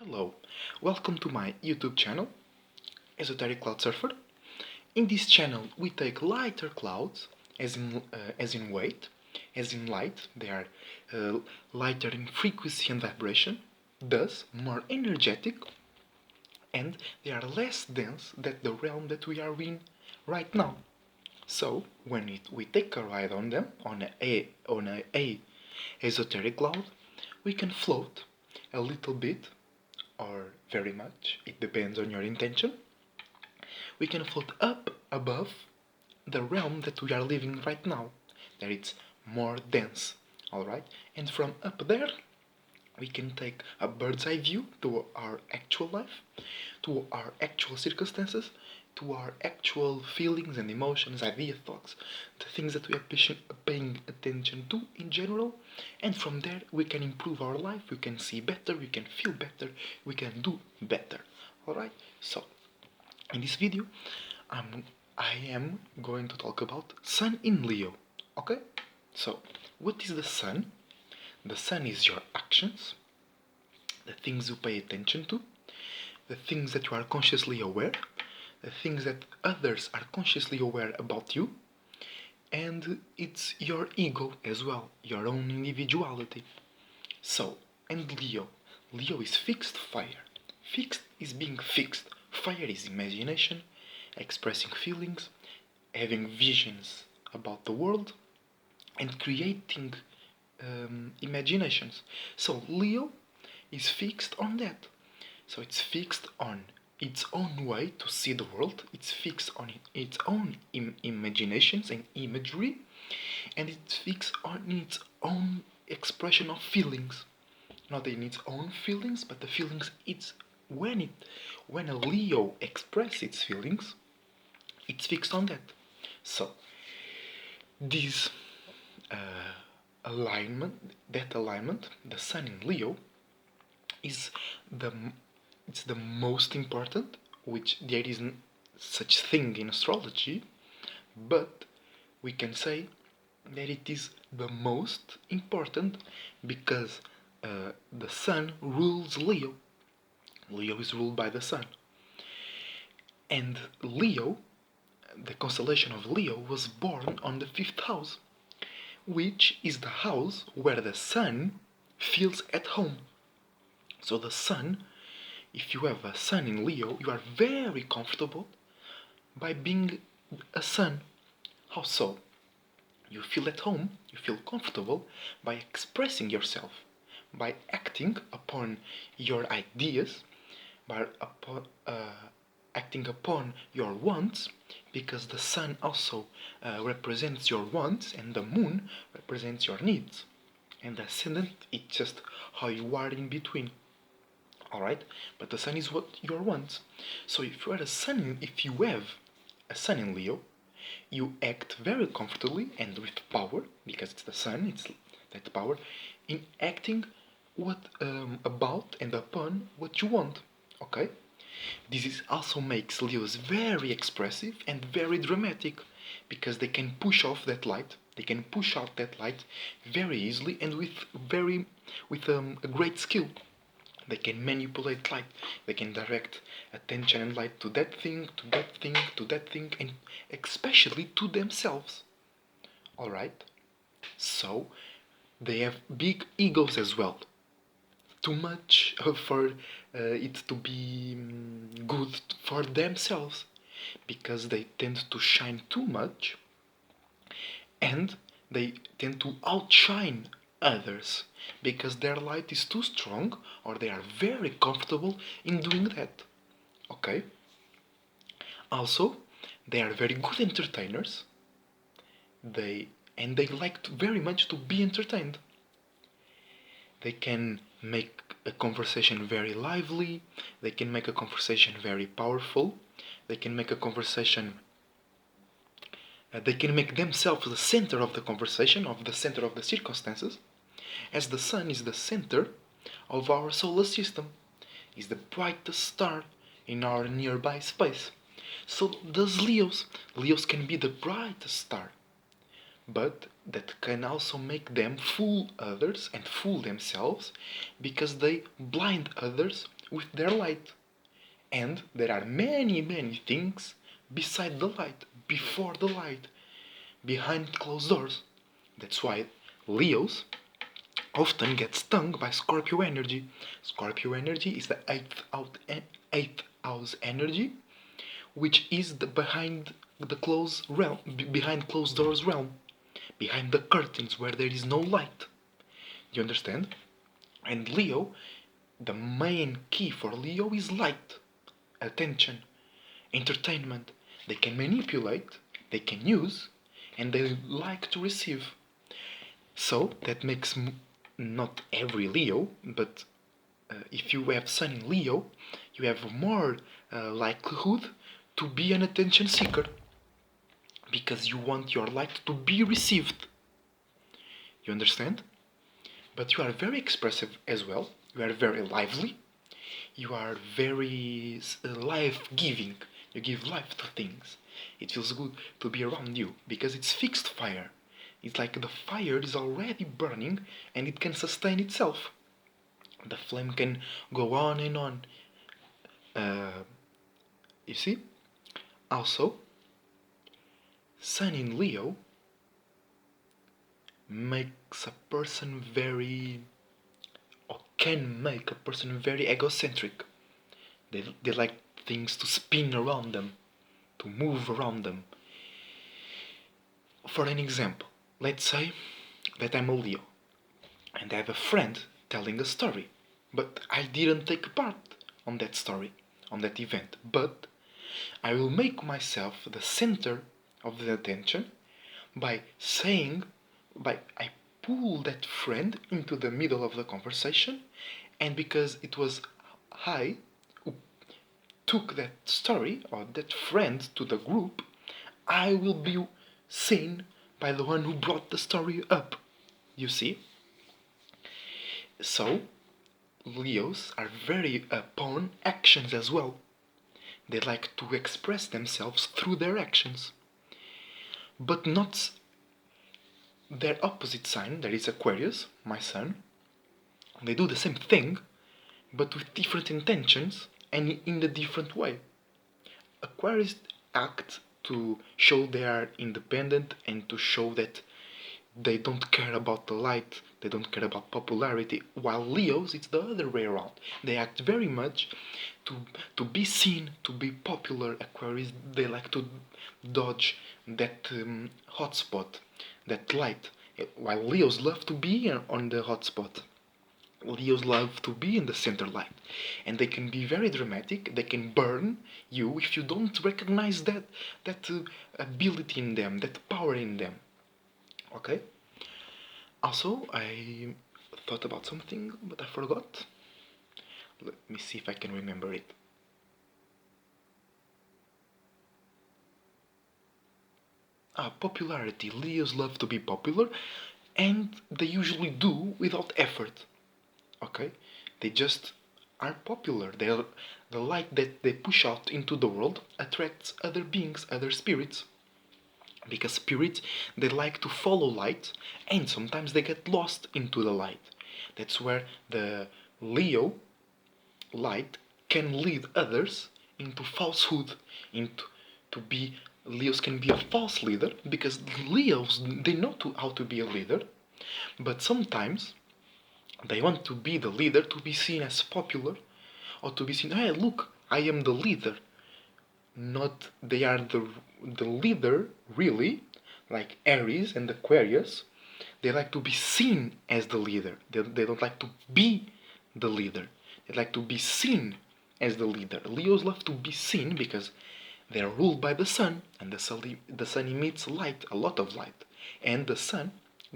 Hello, welcome to my YouTube channel, Esoteric Cloud Surfer. In this channel, we take lighter clouds, as in weight, as in light. They are uh, lighter in frequency and vibration, thus more energetic, and they are less dense than the realm that we are in right now. So, when we take a ride on them, on a esoteric cloud, we can float a little bit or very much, it depends on your intention. We can float up above the realm that we are living right now, that it's more dense, alright? And from up there, we can take a bird's eye view to our actual life, to our actual circumstances, to our actual feelings and emotions, ideas, thoughts, the things that we are paying attention to in general. And from there, we can improve our life, we can see better, we can feel better, we can do better. Alright? So, in this video, I am going to talk about Sun in Leo. Okay? So, what is the Sun? The Sun is your actions, the things you pay attention to, the things that you are consciously aware, the things that others are consciously aware about you, and it's your ego as well, your own individuality. So, and Leo. Leo is fixed fire. Fixed is being fixed. Fire is imagination, expressing feelings, having visions about the world, and creating imaginations. So, Leo is fixed on that. So it's fixed on its own way to see the world, it's fixed on its own imaginations and imagery, and it's fixed on its own expression of feelings. Not in its own feelings, but the feelings it's when a Leo expresses its feelings, it's fixed on that. So this alignment, the Sun in Leo, is the it's the most important, which there isn't such thing in astrology, but we can say that it is the most important because the Sun rules Leo. Leo is ruled by the Sun. And Leo, the constellation of Leo, was born on the fifth house, which is the house where the Sun feels at home. So the Sun, if you have a Sun in Leo, you are very comfortable by being a Sun. How so? You feel at home, you feel comfortable by expressing yourself, by acting upon your ideas, by acting upon your wants, because the Sun also represents your wants and the Moon represents your needs. And the Ascendant is just how you are in between. Alright? But the Sun is what your wants. So if you have a Sun in Leo, you act very comfortably and with power, because it's the Sun, it's that power, in acting about and upon what you want. Okay? This also makes Leos very expressive and very dramatic, because they can push off that light, they can push out that light very easily and with a great skill. They can manipulate light. They can direct attention and light to that thing, to that thing, to that thing, and especially to themselves. Alright? So, they have big egos as well. Too much for it to be good for themselves. Because they tend to shine too much and they tend to outshine others because their light is too strong or they are very comfortable in doing that. Okay? Also, they are very good entertainers. They like very much to be entertained. They can make a conversation very lively, they can make a conversation very powerful, they can make a conversation they can make themselves the center of the conversation, of the center of the circumstances, as the Sun is the center of our solar system, is the brightest star in our nearby space. So does Leos. Leos can be the brightest star, but that can also make them fool others and fool themselves because they blind others with their light. And there are many, many things beside the light, before the light, behind closed doors. That's why Leos often get stung by Scorpio energy. Scorpio energy is the eighth house energy, which is the behind closed doors realm, behind the curtains where there is no light. Do you understand? And Leo, the main key for Leo is light, attention, entertainment. They can manipulate, they can use, and they like to receive. So that makes not every Leo, but if you have Sun in Leo, you have more likelihood to be an attention seeker because you want your light to be received. You understand? But you are very expressive as well. You are very lively. You are very life-giving. You give life to things. It feels good to be around you because it's fixed fire. It's like the fire is already burning and it can sustain itself. The flame can go on and on. You see? Also, Sun in Leo makes a person very, or can make a person very egocentric. They like things to spin around them, to move around them. For an example, let's say that I'm a Leo and I have a friend telling a story, but I didn't take part on that story, on that event, but I will make myself the center of the attention by I pull that friend into the middle of the conversation, and because it was I who took that story or that friend to the group, I will be seen by the one who brought the story up. You see? So, Leos are very upon actions as well. They like to express themselves through their actions. But not their opposite sign, that is Aquarius, my sun. They do the same thing, but with different intentions and in a different way. Aquarius act to show they are independent and to show that they don't care about the light, they don't care about popularity, while Leos, it's the other way around. They act very much to be seen, to be popular. Aquarius, they like to dodge that hotspot, that light, while Leos love to be on the hotspot. Leos love to be in the center light, and they can be very dramatic. They can burn you if you don't recognize that ability in them, that power in them. Okay. Also, I thought about something, but I forgot. Let me see if I can remember it. Popularity. Leos love to be popular, and they usually do without effort. Okay? They just are popular. The light that they push out into the world attracts other beings, other spirits. Because spirits, they like to follow light, and sometimes they get lost into the light. That's where the Leo light can lead others into falsehood, into to be Leos can be a false leader because Leos they know how to be a leader, but sometimes they want to be the leader to be seen as popular or to be seen, hey, look, I am the leader. Not they are the leader really, like Aries and Aquarius. They like to be seen as the leader. They don't like to be the leader. They like to be seen as the leader. Leos love to be seen because they are ruled by the sun, and the sun emits light, a lot of light, and the sun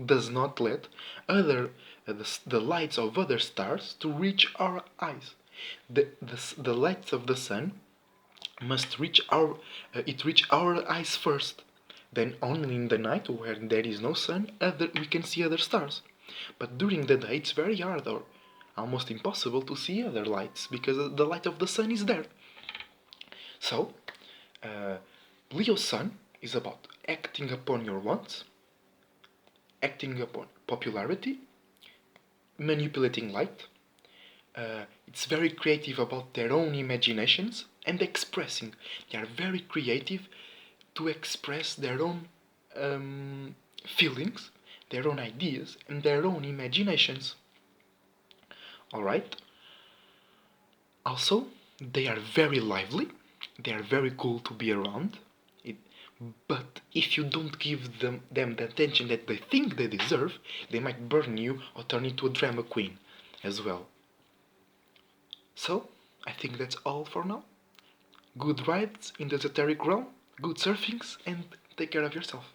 does not let the lights of other stars to reach our eyes. The lights of the sun must reach our eyes first. Then only in the night, where there is no sun, we can see other stars. But during the day, it's very hard or almost impossible to see other lights because the light of the sun is there. So, Leo Sun is about acting upon your wants, acting upon popularity, manipulating light, It's very creative about their own imaginations and expressing. They are very creative to express their own feelings, their own ideas, and their own imaginations. Alright? Also, they are very lively, they are very cool to be around. It, but if you don't give them the attention that they think they deserve, they might burn you or turn into a drama queen as well. So, I think that's all for now. Good rides in the esoteric realm, good surfings, and take care of yourself.